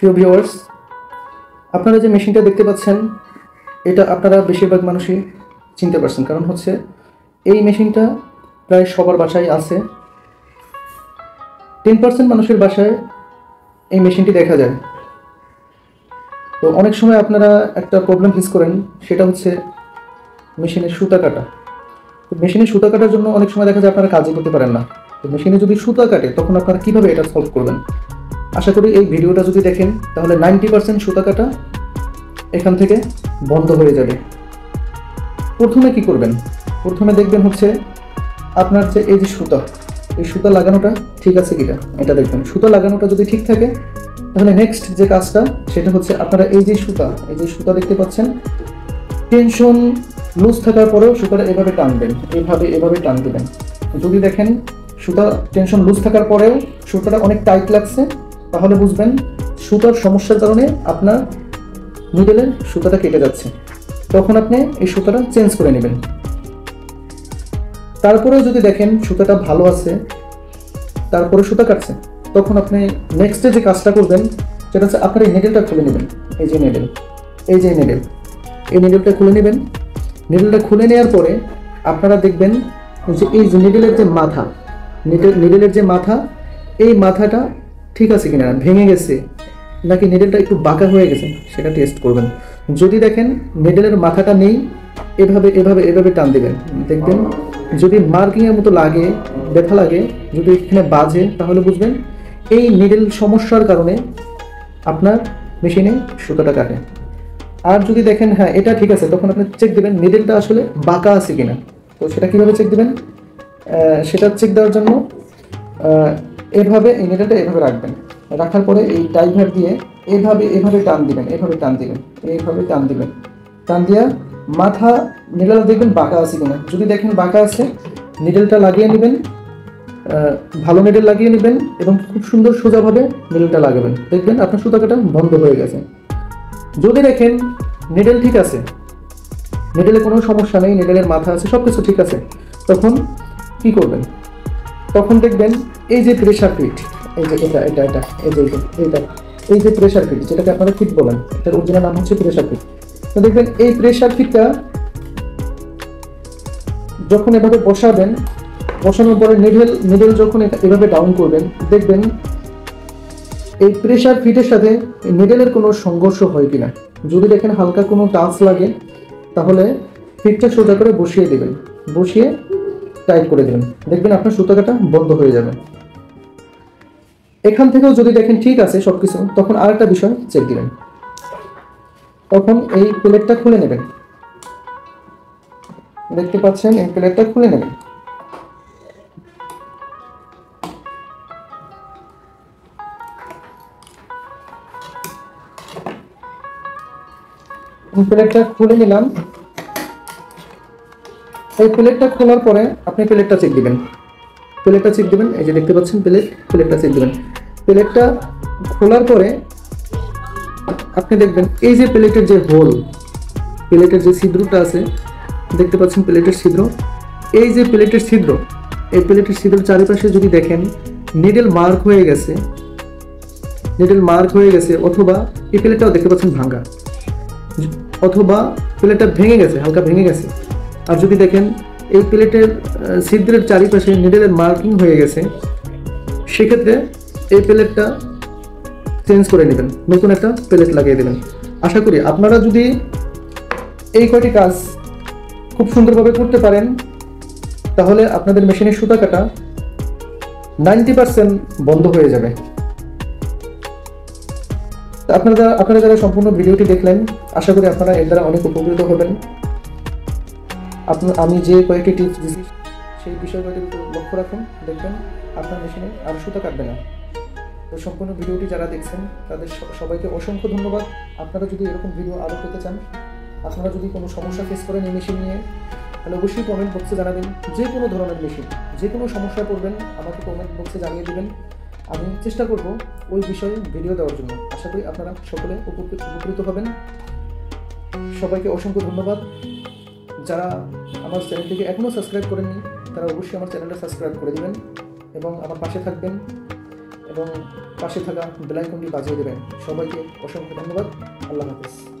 প্রিয় ভিউয়ার্স, আপনারা যে মেশিনটা দেখতে পাচ্ছেন এটা আপনারা বেশিরভাগ মানুষই চিনতে পারছেন, কারণ হচ্ছে এই মেশিনটা প্রায় সবার বাসায় আছে। 10% মানুষের বাসায় এই মেশিনটি দেখা যায়। তো অনেক সময় আপনারা একটা প্রবলেম ফেস করেন, সেটা হচ্ছে মেশিনের সুতা কাটা। তো মেশিনে সুতা কাটার জন্য অনেক সময় দেখা যায় আপনারা কাজই করতে পারেন না। তো মেশিনে যদি সুতা কাটে তখন আপনারা কীভাবে এটা সলভ করবেন, আশা করি এই ভিডিওটা যদি দেখেন তাহলে 90% সুতা কাটা এখান থেকে বন্ধ হয়ে যাবে। প্রথমে কি করবেন, প্রথমে দেখবেন হচ্ছে আপনার যে এই যে সুতা, এই সুতা লাগানোটা ঠিক আছে কিনা এটা দেখবেন। সুতা লাগানোটা যদি ঠিক থাকে তাহলে নেক্সট যে কাজটা সেটা হচ্ছে আপনারা এই যে সুতা দেখতে পাচ্ছেন, টেনশন লুজ থাকার পরেও সুতাটা এভাবে টানবেন, এভাবে টান দেবেন। যদি দেখেন সুতা টেনশন লুজ থাকার পরেও সুতাটা অনেক টাইট লাগছে, তাহলে বুঝবেন সুতার সমস্যার কারণে আপনার নিডেলের সুতাটা কেটে যাচ্ছে। তখন আপনি এই সুতাটা চেঞ্জ করে নেবেন। তারপরেও যদি দেখেন সুতাটা ভালো আছে, তারপরে সুতা কাটছে, তখন আপনি নেক্সটে যে কাজটা করবেন সেটা হচ্ছে আপনার এই নিডেলটা খুলে নেবেন। এই নিডেলটা খুলে নেবেন। নিডেলটা খুলে নেওয়ার পরে আপনারা দেখবেন যে এই যে নিডেলের যে মাথা, এই মাথাটা ঠিক আছে কিনা, ভেঙে গেছে নাকি নিডেলটা একটু বাঁকা হয়ে গেছে সেটা টেস্ট করবেন। যদি দেখেন নিডেলের মাথাটা নেই, এভাবে টান দেবেন। দেখবেন যদি মার্কিংয়ের মতো লাগে, ব্যথা লাগে, যদি এখানে বাজে, তাহলে বুঝবেন এই নিডেল সমস্যার কারণে আপনার মেশিনে সুতাটা কাটে। আর যদি দেখেন হ্যাঁ এটা ঠিক আছে, তখন আপনি চেক দেবেন নিডেলটা আসলে বাঁকা আছে কিনা। তো সেটা কীভাবে চেক দেবেন, সেটা চেক দেওয়ার জন্য এই নিডেলটা এভাবে রাখবেন। রাখার পরে এই ড্রাইভার দিয়ে এভাবে টান দিবেন। টান দিয়া মাথা নিডেলটা দেখবেন বাঁকা আছে কিনা। যদি দেখেন বাঁকা আছে, নিডেলটা লাগিয়ে নেবেন, ভালো নিডেল লাগিয়ে নেবেন এবং খুব সুন্দর সোজাভাবে নিডেলটা লাগাবেন। দেখবেন আপনার সুতা কাটা বন্ধ হয়ে গেছে। যদি দেখেন নিডেল ঠিক আছে, নিডেলে কোনো সমস্যা নেই, নিডেলের মাথা আছে, সব কিছু ঠিক আছে, তখন কি করবেন, তখন দেখবেন এই যে প্রেশার ফিট, এই যে প্রেশার ফিট, যেটাকে আপনারা ফিট বলেন, এটার অরিজিনাল নাম হচ্ছে প্রেশার ফিট। তো দেখবেন এই প্রেশার ফিটটা যখন এভাবে বসানোর পরে নিডেল যখন এভাবে ডাউন করবেন, দেখবেন এই প্রেশার ফিটের সাথে নিডেলের কোনো সংঘর্ষ হয় কিনা। যদি দেখেন হালকা কোনো টাচ লাগে, তাহলে ফিটটা সোজা করে বসিয়ে টাইট করে দেবেন। দেখবেন আপনার সুতা কাটা বন্ধ হয়ে যাবে। এখান থেকেও যদি দেখেন ঠিক আছে সবকিছু, তখন আরেকটা বিষয় চেক দিবেন। তখন এই প্লেটটা খুলে নেবেন। দেখতে পাচ্ছেন এই প্লেটটা খুলে নেবেন। প্লেটটা খুলে নিলাম। এই প্লেটটা খোলার পরে আপনি প্লেটটা চেক দিবেন। এই যে দেখতে পাচ্ছেন প্লেটটা চেক দিবেন। প্লেটটা খোলার পরে আপনি দেখবেন এই যে প্লেটের যে হোল, প্লেটের যে ছিদ্রটা আছে, দেখতে পাচ্ছেন প্লেটের ছিদ্র, এই যে প্লেটের ছিদ্র, এই প্লেটের ছিদ্রের চারিপাশে যদি দেখেন নিডেল মার্ক হয়ে গেছে, অথবা এই প্লেটটাও দেখতে পাচ্ছেন ভাঙা, অথবা প্লেটটা হালকা ভেঙে গেছে। আর যদি দেখেন এই প্লেটের ছিদ্রের চারিপাশে নিডেলের মার্কিং হয়ে গেছে, সেক্ষেত্রে এই প্লেটটা চেঞ্জ করে নেবেন, নতুন একটা প্লেট লাগিয়ে দেবেন। আশা করি আপনারা যদি এই কয়টি কাজ খুব সুন্দরভাবে করতে পারেন, তাহলে আপনাদের মেশিনের সুতা কাটা 90% বন্ধ হয়ে যাবে। আপনারা যারা সম্পূর্ণ ভিডিওটি দেখলেন, আশা করি আপনারা এর দ্বারা অনেক উপকৃত হবেন। আমি যে কয়েকটি টিপস দিচ্ছি সেই বিষয়গুলোর উপর লক্ষ্য রাখুন, দেখবেন আপনার মেশিনে আর সুতা কাটবে না। তো সম্পূর্ণ ভিডিওটি যারা দেখছেন তাদের সবাইকে অসংখ্য ধন্যবাদ। আপনারা যদি এরকম ভিডিও আরও পেতে চান, আপনারা যদি কোনো সমস্যা ফেস করেন এই মেশিন নিয়ে, তাহলে অবশ্যই কমেন্ট বক্সে জানাবেন। যে কোনো ধরনের মেশিন, যে কোনো সমস্যায় পড়বেন আমাকে কমেন্ট বক্সে জানিয়ে দেবেন। আমি চেষ্টা করব ওই বিষয়ে ভিডিও দেওয়ার জন্য। আশা করি আপনারা সকলে উপকৃত হবেন। সবাইকে অসংখ্য ধন্যবাদ। যারা আমার চ্যানেলটিকে এখনও সাবস্ক্রাইব করেননি, তারা অবশ্যই আমার চ্যানেলটা সাবস্ক্রাইব করে দেবেন এবং আমার পাশে থাকবেন। এবং পাশে থাকা বেল আইকনটি বাজিয়ে দেবেন। সবাইকে অসংখ্য ধন্যবাদ। আল্লাহ হাফেজ।